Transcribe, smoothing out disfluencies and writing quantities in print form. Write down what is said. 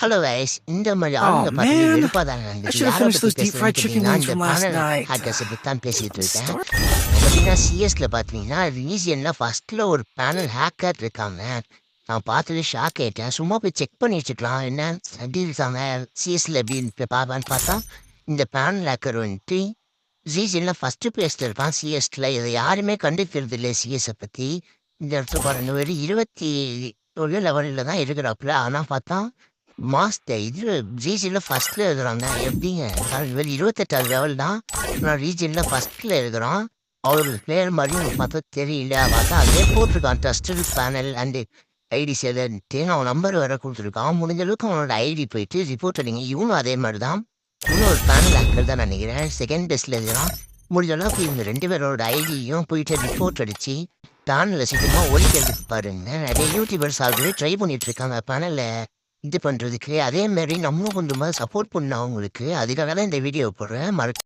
Hello guys, இந்த மாதிரி Oh ஆளுங்க பார்த்தாலே man, வெறுப்பா தாங்க I இருந்துச்சு. should have யாரை finished பத்தி those deep பேசுறேன்னு fried chicken கேட்டீங்கன்னா, wings இந்த from last பேனல் night. ஹேக்கர்ஸை பற்றி தான் பேசிட்டு இருக்கேன். Start. பார்த்தீங்கன்னா சிஎஸ்ல பார்த்தீங்கன்னா ரீஜியனில் ஃபர்ஸ்ட்டில் ஒரு பேனல் ஹேக்கர் இருக்காங்க. நான் பார்த்தது ஷாக் ஆயிட்டேன். சும்மா போய் செக் பண்ணி வச்சுக்கலாம் என்ன எப்படி இருக்காங்க சிஎஸ்ல எப்படின்னு பார்ப்பான்னு பார்த்தா இந்த பேனல் ஹேக்கர் வந்துட்டு ரீஜனில் ஃபஸ்ட்டு பிளேஸில் இருக்கான் சிஎஸ்ல. இதை யாருமே கண்டுக்கிறது இல்லை சிஎஸை பற்றி. இந்த இடத்துல பாருங்க வெறும் 21 லெவலில் தான் இருக்கிறாப்புல. ஆனால் பார்த்தா இது ரீஜனில் ஃபஸ்ட்டில் இருக்கிறாங்க. எப்படிங்க வெறும் 28 லெவல் தான், நான் ரீஜனில் ஃபஸ்ட்டில் இருக்கிறோம். அவர் பிளேயர் மாதிரியும் பார்த்தா தெரியல. பார்த்தா அதே போட்டிருக்கான் ட்ரஸ்டட் பேனல் அண்டு ஐடி சேதன்ட்டு அவன் நம்பர் வேற கொடுத்துருக்கான். முடிஞ்ச அளவுக்கு அவனோட ஐடி போயிட்டு ரிப்போர்ட் அடிங்க. இவனும் அதே மாதிரி தான், இன்னும் ஒரு பேனல் ஆக்டர் தான் நினைக்கிறேன். செகண்ட் பெஸ்ட்டில் இருக்கிறான். முடிஞ்ச அளவுக்கு இவங்க 2 பேரோட ஐடியும் போயிட்டு ரிப்போர்ட் அடித்து பேனலில் சீக்கிரமாக ஒழிக்கிறதுக்கு பாருங்க. நிறைய யூடியூபர்ஸ் ஆல்ரெடி ட்ரை பண்ணிட்டு இருக்காங்க பேனலில் இது பண்ணுறதுக்கு. அதேமாரி நம்மளும் கொஞ்சமாக சப்போர்ட் பண்ணோம் அவங்களுக்கு. அதுக்காக தான் இந்த வீடியோ போடுறேன்.